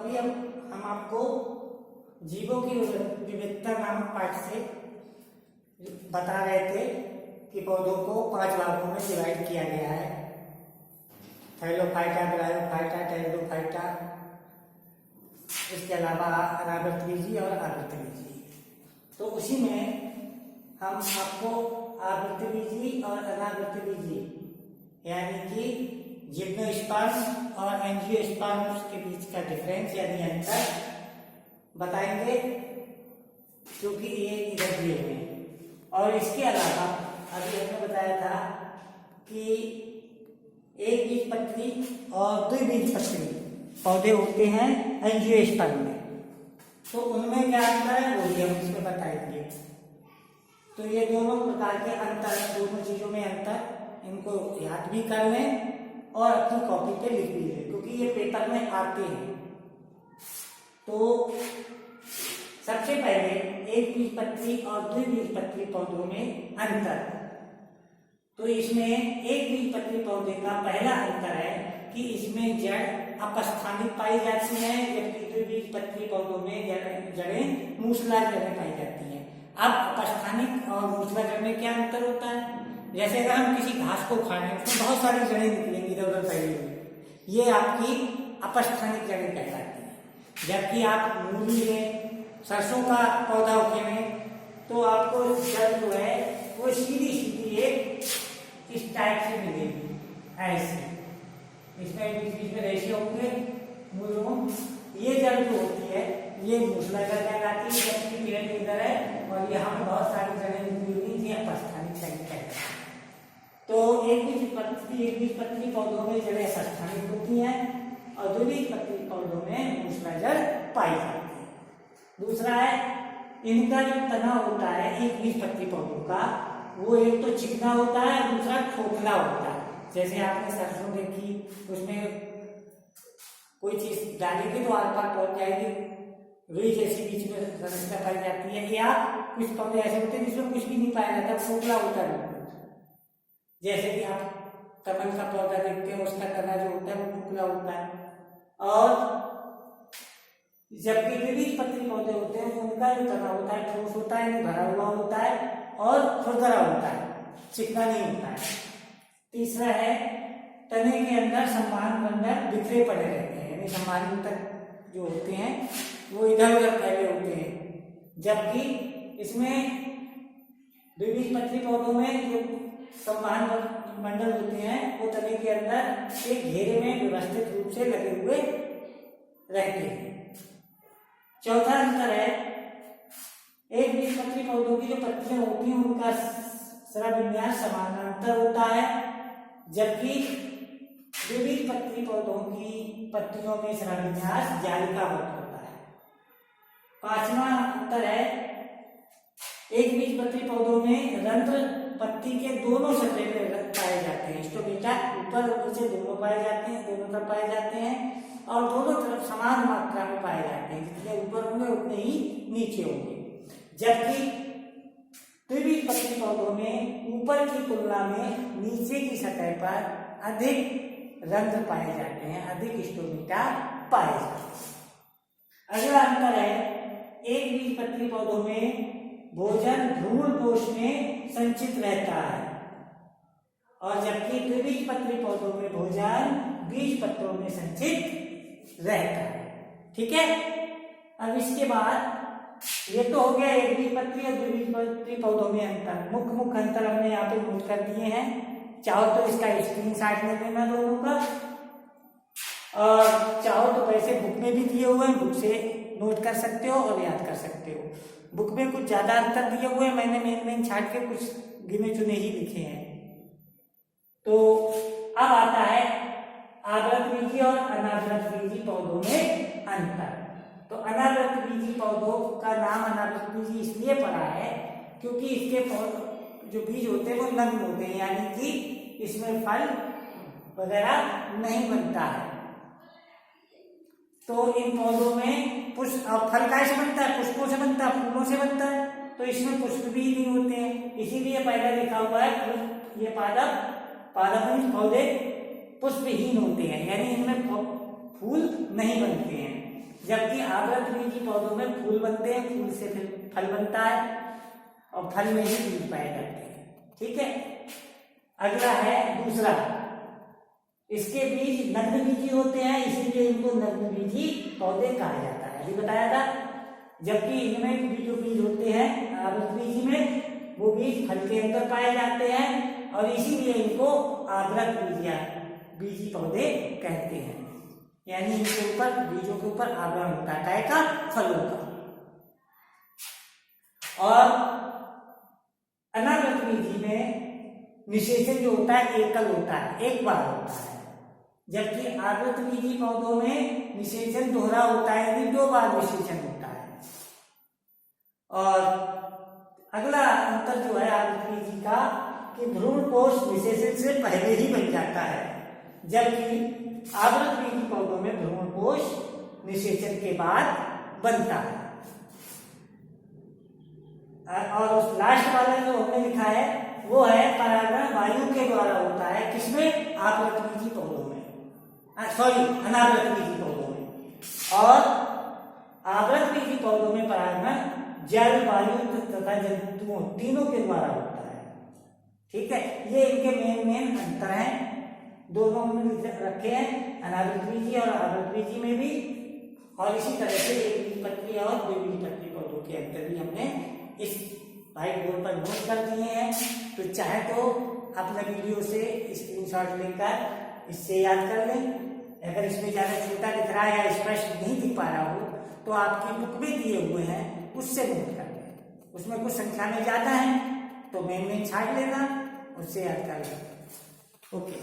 अभी हम आपको जीवों की विविधता नामक पाठ से बता रहे थे कि पौधों को 5 भागों में डिवाइड किया गया है। थैलोफाइटा, ब्रायोफाइटा, टेरिडोफाइटा, इसके अलावा अनावृतबीजी और आवृतबीजी। तो उसी में हम आपको आवृतबीजी और अनावृतबीजी यानी कि जिम्नोस्पर्म्स और एंजियोस्पर्म्स के बीच का डिफरेंस यानी अंतर बताएंगे, क्योंकि ये इधर दिए हुए हैं। और इसके अलावा अभी हमने बताया था कि एक बीजपत्री और द्विबीजपत्री पौधे होते हैं एंजियोस्पर्म में, तो उनमें क्या अंतर है वो भी हम इसमें बताएंगे। तो ये दोनों प्रकार के अंतर, दोनों चीजों में अंतर, इनको याद भी कर लें और अपनी कॉपी पे लिख भी लें, क्योंकि ये पेपर में आते हैं। तो सबसे पहले एक बीजपत्री और द्विबीजपत्री पौधों में अंतर। तो इसमें एक बीजपत्री पौधे का पहला अंतर है कि इसमें जड़ अपस्थानिक पाई जाती है, जबकि द्विबीजपत्री पौधों में जड़ें मूसलाधार जड़ें पाई जाती हैं। अब अपस्थानिक और मूसलाधार में क्या अंतर होता है? जैसे अगर हम किसी घास को खा रहे हैं, उसमें बहुत सारी जड़ें निकलेंगी इधर उधर फैली हुई, ये आपकी अपस्थानिक जड़ें कहलाती हैं। जबकि आप मूली में, सरसों का पौधा उगेंगे तो आपको जड़ जो है वो सीधी सीधी एक इस टाइप से मिलेगी, ऐसे इसमें बीच बीच में रेशे होंगे मूलों। ये जड़ जो होती है ये मूसलाधार कहलाती है, जबकि पेड़ इधर है और यहाँ पे बहुत सारी जड़ें निकली हुई, ये अपस्थानिक जड़ें कहलाती है। तो एक बीजपत्री पौधों में जड़ें अपस्थानिक होती हैं और द्विबीजपत्री पौधों में मूसलाधार पाई जाती है। दूसरा है इनका जो तना होता है एक बीजपत्री पौधों का, वो एक तो चिकना होता है, दूसरा खोखला होता है। जैसे आपने सरसों देखी, उसमें कोई चीज डालेगी तो आर पार पहुंच जाएगी, रुई जैसी बीच में समस्या पाई जाती है। या कुछ पौधे ऐसे होते हैं जिसमें कुछ भी नहीं पाया जाता, खोखला होता है। जैसे कि आप कमल का पौधा देखते हैं, उसका तना जो होता है वो खोखला होता है। और जबकि द्विबीजपत्री पौधे होते हैं उनका जो तना होता है ठोस होता है, भरा हुआ होता है और खुरदरा होता है, चिकना नहीं होता है। तीसरा है तने के अंदर संवहन बंधन बिखरे पड़े रहते हैं, यानी संवहन तक जो होते हैं वो इधर उधर फैले होते हैं। जबकि इसमें द्विबीजपत्री पौधों में जो संवहन मंडल होते हैं वो तने के अंदर एक घेरे में व्यवस्थित रूप से लगे हुए रहते हैं। चौथा अंतर है एक बीजपत्री पौधों की जो पत्तियां होती हैं उनका स्रविन्यास समानांतर होता है, जबकि द्विबीजपत्री पौधों की पत्तियों में स्रविन्यास जालिकाबद्ध होता है। पांचवा अंतर है एक बीजपत्री पौधों में रंध्र पत्ती के दोनों सतह पे पाए जाते हैं। स्टोमेटा ऊपर और नीचे दोनों पाए जाते हैं, दोनों तरफ पाए जाते हैं और दोनों तरफ समान मात्रा में पाए जाते हैं, जितने ऊपर होंगे उतने ही नीचे होंगे। जबकि द्विबीजपत्री पौधों में ऊपर की तुलना में नीचे की सतह पर अधिक रंध्र पाए जाते हैं, अधिक स्टोमेटा पाए जाते हैं। अगला अंतर है एक बीजपत्री पौधों में भोजन भ्रूण कोश में संचित रहता है और जबकि द्विबीजपत्री पौधों में भोजन बीज पत्रों में संचित रहता है। ठीक है, अब इसके बाद ये तो हो गया एक बीजपत्री और द्विबीजपत्री पौधों में अंतर। मुख्य अंतर हमने यहाँ पे नोट कर दिए हैं। चाहो तो इसका स्क्रीनशॉट ले लेना दोनों का, और चाहो तो वैसे बुक में भी दिए हुए हैं, बुक से नोट कर सकते हो और याद कर सकते हो। बुक में कुछ ज्यादा अंतर दिए हुए हैं, मैंने मेन छाट के कुछ गिने चुने ही लिखे हैं। तो अब आता है आवृतबीजी और अनावृतबीजी पौधों में अंतर। तो अनावृतबीजी पौधों का नाम अनावृतबीजी इसलिए पड़ा है क्योंकि इसके जो बीज होते हैं वो नग्न होते हैं, यानी कि इसमें फल वगैरह नहीं बनता है। तो इन पौधों में पुष्प, फल कैसे बनता है? पुष्पों से बनता है, फूलों से बनता है। तो इसमें पुष्प भी नहीं होते हैं, इसीलिए पहले लिखा हुआ है ये पादप पौधे पुष्पहीन होते हैं, यानी इनमें फूल नहीं बनते हैं। जबकि आवृतबीजी पौधों में फूल बनते हैं, फूल से फिर फल बनता है और फल में ही बीज पाए जाते हैं। ठीक है, अगला है दूसरा, इसके बीज नग्नबीजी होते हैं, इसीलिए इनको नग्नबीजी पौधे कहा जाता है, अभी बताया था। जबकि इनमें भी जो बीज होते हैं आवृतबीजी में, वो बीज फल के अंदर पाए जाते हैं और इसीलिए इनको आवृतबीजी पौधे कहते हैं। यानी इनके ऊपर, बीजों के ऊपर आवरण होता है काय का, फलों का। और अनावृतबीजी में निषेचन जो होता है एकल होता है, एक बार होता है, जबकि आवृतबीजी पौधों में निषेचन दोहरा होता है, यानी 2 बार निषेचन होता है। और अगला अंतर जो है आवृतबीजी का कि भ्रूणपोष निषेचन से पहले ही बन जाता है, जबकि आवृतबीजी पौधों में भ्रूणपोष निषेचन के बाद बनता है। और उस लास्ट वाला जो हमने लिखा है वो है परागण वायु के द्वारा होता है, किसमें, आवृतबीजी पौधों में, सॉरी अनावृतबीजी पौधों में। और आवृतबीजी पौधों में परागण जल, वायु तथा जंतुओं तीनों के द्वारा होता है। ठीक है, ये इनके मेन अंतर हैं, दोनों में रखे हैं, अनावृतबीजी और आवृतबीजी में भी। और इसी तरह से एकबीजपत्री और द्विबीजपत्री पौधों के अंतर भी हमने इस व्हाइट बोर्ड पर नोट कर दिए हैं। तो चाहे तो अपने वीडियो से स्क्रीनशॉट लेकर इससे याद कर लें। अगर इसमें ज्यादा छोटा दिख रहा है या स्पष्ट नहीं दिख पा रहा हो तो आपकी बुक में दिए हुए हैं, उससे नोट कर लें। उसमें कुछ संख्या में ज्यादा है तो मेन छाट लेना, उससे याद कर लेना। ओके।